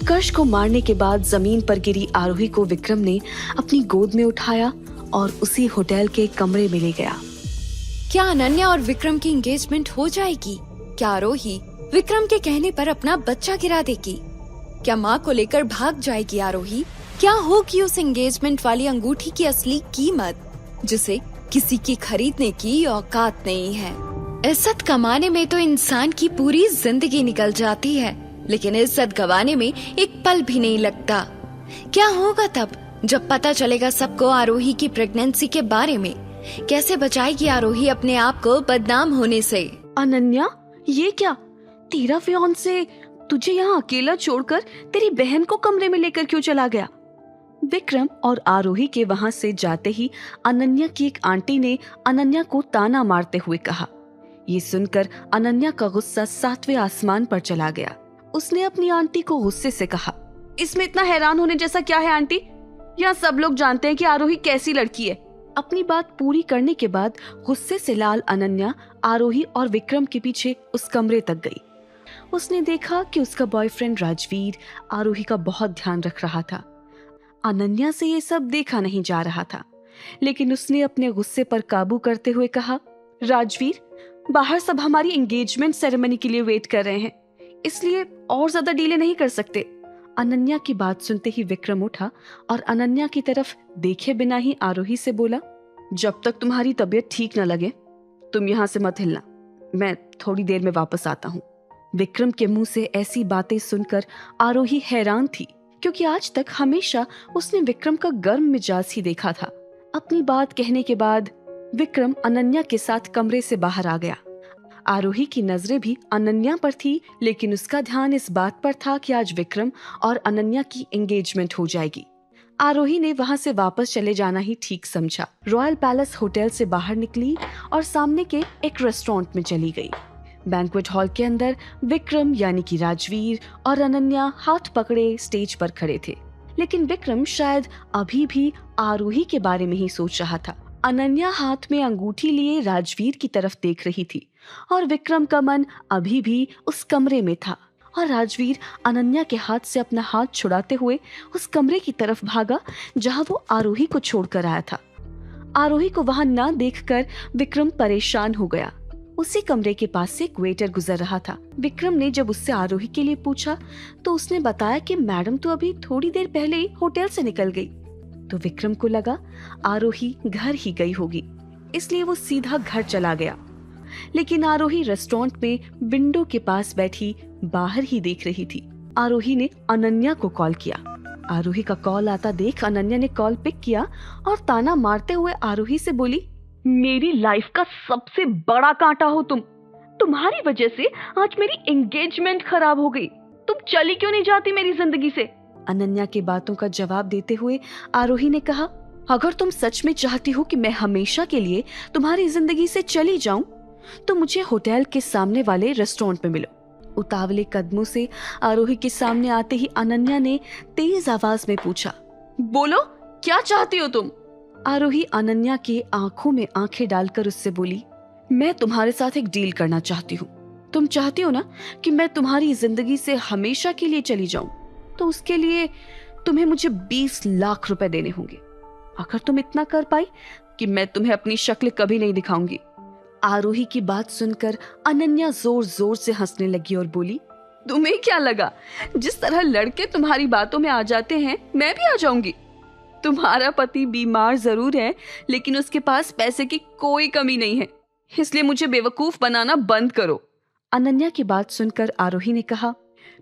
उत्कर्ष को मारने के बाद जमीन पर गिरी आरोही को विक्रम ने अपनी गोद में उठाया और उसी होटल के कमरे में ले गया। क्या अनन्या और विक्रम की एंगेजमेंट हो जाएगी? क्या आरोही विक्रम के कहने पर अपना बच्चा गिरा देगी? क्या माँ को लेकर भाग जाएगी आरोही? क्या होगी उस एंगेजमेंट वाली अंगूठी की असली कीमत, जिसे किसी की खरीदने की औकात नहीं है? इज्जत कमाने में तो इंसान की पूरी जिंदगी निकल जाती है, लेकिन इज्जत गंवाने में एक पल भी नहीं लगता। क्या होगा तब जब पता चलेगा सबको आरोही की प्रेगनेंसी के बारे में? कैसे बचाएगी आरोही अपने आप को बदनाम होने से? अनन्या, ये क्या? तेरा फियांसे तुझे यहाँ अकेला छोड़कर तेरी बहन को कमरे में लेकर क्यों चला गया? विक्रम और आरोही के वहां से जाते ही अनन्या की एक आंटी ने अनन्या को ताना मारते हुए कहा। ये सुनकर अनन्या का गुस्सा 7वें आसमान पर चला गया। उसने अपनी आंटी को गुस्से से कहा, इसमें इतना हैरान होने जैसा क्या है आंटी? यहाँ सब लोग जानते हैं कि आरोही कैसी लड़की है। अपनी बात पूरी करने के बाद गुस्से से लाल अनन्या आरोही और विक्रम के पीछे उस कमरे तक गई। उसने देखा कि उसका बॉयफ्रेंड राजवीर आरोही का बहुत ध्यान रख रहा था। अनन्या से ये सब देखा नहीं जा रहा था, लेकिन उसने अपने गुस्से पर काबू करते हुए कहा, राजवीर, बाहर सब हमारी एंगेजमेंट सेरेमनी के लिए वेट कर रहे हैं, इसलिए और ज्यादा डिले नहीं कर सकते। अनन्या की बात सुनते ही विक्रम उठा और अनन्या की तरफ देखे बिना ही आरोही से बोला, जब तक तुम्हारी तबीयत ठीक न लगे तुम यहाँ से मत हिलना, मैं थोड़ी देर में वापस आता हूँ। विक्रम के मुंह से ऐसी बातें सुनकर आरोही हैरान थी, क्योंकि आज तक हमेशा उसने विक्रम का गर्म मिजाज ही देखा था। अपनी बात कहने के बाद विक्रम अनन्या के साथ कमरे से बाहर आ गया। आरोही की नजरें भी अनन्या पर थी, लेकिन उसका ध्यान इस बात पर था कि आज विक्रम और अनन्या की एंगेजमेंट हो जाएगी। आरोही ने वहां से वापस चले जाना ही ठीक समझा। रॉयल पैलेस होटल से बाहर निकली और सामने के एक रेस्टोरेंट में चली गई। बैंक्वेट हॉल के अंदर विक्रम यानी कि राजवीर और अनन्या हाथ पकड़े स्टेज पर खड़े थे, लेकिन विक्रम शायद अभी भी आरोही के बारे में ही सोच रहा था। अनन्या हाथ में अंगूठी लिए राजवीर की तरफ देख रही थी और विक्रम का मन अभी भी उस कमरे में था और राजवीर अनन्या के हाथ से अपना हाथ छुड़ाते हुए उस कमरे की तरफ भागा जहां वो आरोही को छोड़कर आया था। आरोही को वहां ना देखकर विक्रम परेशान हो गया। उसी कमरे के पास से एक वेटर गुजर रहा था। विक्रम ने जब उससे आरोही के लिए पूछा तो उसने बताया कि मैडम तो अभी थोड़ी देर पहले ही होटल से निकल गई। तो विक्रम को लगा आरोही घर ही गई होगी, इसलिए वो सीधा घर चला गया। लेकिन आरोही रेस्टोरेंट में विंडो के पास बैठी बाहर ही देख रही थी। आरोही ने अनन्या को कॉल किया। आरोही का कॉल आता देख अनन्या ने कॉल पिक किया और ताना मारते हुए आरोही से बोली, मेरी लाइफ का सबसे बड़ा कांटा हो तुम। तुम्हारी वजह से आज मेरी एंगेजमेंट खराब हो गई। तुम चली क्यों नहीं जाती मेरी जिंदगी से? अनन्या की बातों का जवाब देते हुए आरोही ने कहा, अगर तुम सच में चाहती हो कि मैं हमेशा के लिए तुम्हारी जिंदगी से चली जाऊं, तो मुझे होटल के सामने वाले रेस्टोरेंट में मिलो। उतावले कदमों से आरोही के सामने आते ही अनन्या ने तेज आवाज में पूछा, बोलो क्या चाहती हो तुम? आरोही अनन्या के आंखों में आंखें डालकर उससे बोली, मैं तुम्हारे साथ एक डील करना चाहती हूँ। तुम चाहती हो ना कि मैं तुम्हारी जिंदगी से हमेशा के लिए चली जाऊं, तो उसके लिए तुम्हें मुझे 20 लाख रुपए देने होंगे। अगर तुम इतना कर पाई कि मैं तुम्हें अपनी शक्ल कभी नहीं दिखाऊंगी। आरोही की बात सुनकर अनन्या जोर जोर से हंसने लगी और बोली, तुम्हें क्या लगा जिस तरह लड़के तुम्हारी बातों में आ जाते हैं मैं भी आ जाऊंगी? तुम्हारा पति बीमार जरूर है, लेकिन उसके पास पैसे की कोई कमी नहीं है, इसलिए मुझे बेवकूफ बनाना बंद करो। अनन्या की बात सुनकर आरोही ने कहा,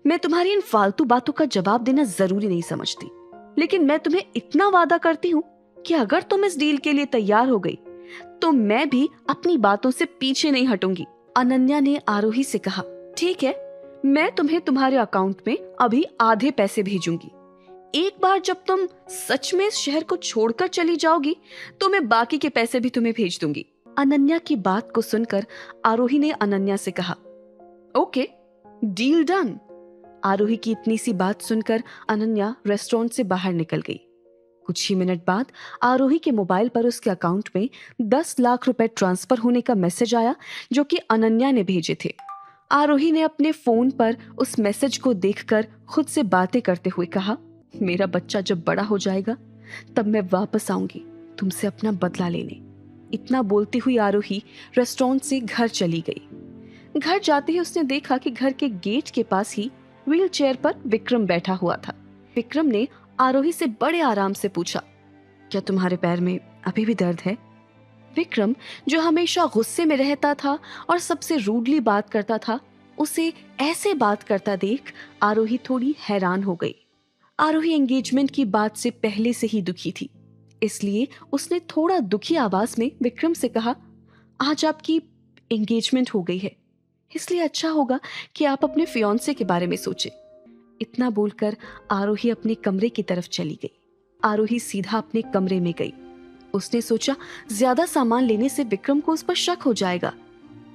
मैं तुम्हारी इन फालतू बातों का जवाब देना जरूरी नहीं समझती, लेकिन मैं तुम्हें इतना वादा करती हूँ कि अगर तुम इस डील के लिए तैयार हो गई तो मैं भी अपनी बातों से पीछे नहीं हटूंगी। अनन्या ने आरोही से कहा, ठीक है, मैं तुम्हें तुम्हारे अकाउंट में अभी आधे पैसे भेजूंगी। एक बार जब तुम सच में इस शहर को छोड़कर चली जाओगी तो मैं बाकी के पैसे भी तुम्हें भेज दूंगी। अनन्या की बात को सुनकर आरोही ने अनन्या से कहा, ओके, डील डन। आरोही की इतनी सी बात सुनकर अनन्या रेस्टोरेंट से बाहर निकल गई। कुछ ही मिनट बाद आरोही के मोबाइल पर उसके अकाउंट में 10 लाख रुपए ट्रांसफर होने का मैसेज आया, जो कि अनन्या ने भेजे थे। आरोही ने अपने फोन पर उस मैसेज को देखकर खुद से बातें करते हुए कहा, मेरा बच्चा जब बड़ा हो जाएगा तब मैं वापस आऊंगी तुमसे अपना बदला लेने। इतना बोलती हुई आरोही रेस्टोरेंट से घर चली गई। घर जाते ही उसने देखा कि घर के गेट के पास ही व्हील चेयर पर विक्रम बैठा हुआ था। विक्रम ने आरोही से बड़े आराम से पूछा, क्या तुम्हारे पैर में अभी भी दर्द है? विक्रम, जो हमेशा गुस्से में रहता था और सबसे रूडली बात करता था, उसे ऐसे बात करता देख आरोही थोड़ी हैरान हो गई। आरोही एंगेजमेंट की बात से पहले से ही दुखी थी, इसलिए उसने थोड़ा दुखी आवाज में विक्रम से कहा, आज आपकी एंगेजमेंट हो गई है, इसलिए अच्छा होगा कि आप अपने फियांसे के बारे में सोचें। इतना बोलकर आरोही अपने कमरे की तरफ चली गई। आरोही सीधा अपने कमरे में गई। उसने सोचा ज्यादा सामान लेने से विक्रम को उस पर शक हो जाएगा,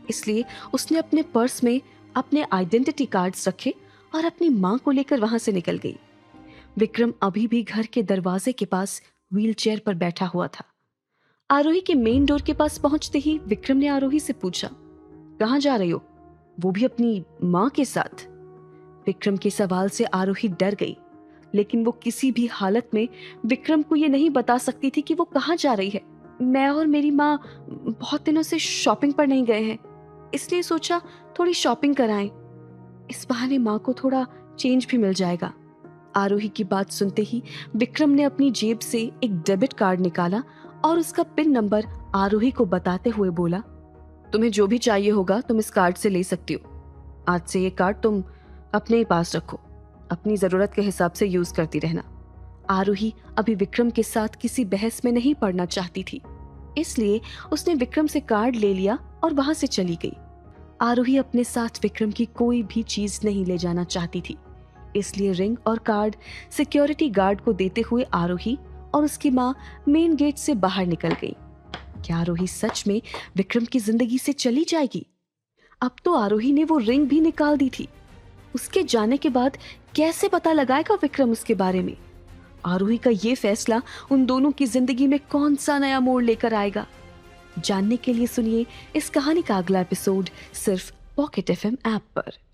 इसलिए उसने अपने पर्स में अपने आइडेंटिटी कार्ड्स रखे और अपनी मां को लेकर वहां से निकल गई। विक्रम अभी भी घर के दरवाजे के पास व्हील चेयर पर बैठा हुआ था। आरोही के मेन डोर के पास पहुंचते ही विक्रम ने आरोही से पूछा, कहाँ जा रही हो, वो भी अपनी मां के साथ? विक्रम के सवाल से आरोही डर गई, लेकिन वो किसी भी हालत में विक्रम को ये नहीं बता सकती थी कि वो कहाँ जा रही है। मैं और मेरी माँ बहुत दिनों से शॉपिंग पर नहीं गए हैं, इसलिए सोचा थोड़ी शॉपिंग कराएं, इस बहाने माँ को थोड़ा चेंज भी मिल जाएगा। आरोही की बात सुनते ही विक्रम ने अपनी जेब से एक डेबिट कार्ड निकाला और उसका पिन नंबर आरोही को बताते हुए बोला, तुम्हें जो भी चाहिए होगा तुम इस कार्ड से ले सकती हो। आज से ये कार्ड तुम अपने ही पास रखो, अपनी जरूरत के हिसाब से यूज करती रहना। आरोही अभी विक्रम के साथ किसी बहस में नहीं पड़ना चाहती थी, इसलिए उसने विक्रम से कार्ड ले लिया और वहां से चली गई। आरोही अपने साथ विक्रम की कोई भी चीज नहीं ले जाना चाहती थी, इसलिए रिंग और कार्ड सिक्योरिटी गार्ड को देते हुए आरोही और उसकी माँ मेन गेट से बाहर निकल गई। क्या आरोही सच में विक्रम की जिंदगी से चली जाएगी? अब तो आरोही ने वो रिंग भी निकाल दी थी। उसके जाने के बाद कैसे पता लगाएगा विक्रम उसके बारे में? आरोही का ये फैसला उन दोनों की जिंदगी में कौन सा नया मोड़ लेकर आएगा? जानने के लिए सुनिए इस कहानी का अगला एपिसोड सिर्फ पॉकेट FM ऐप पर।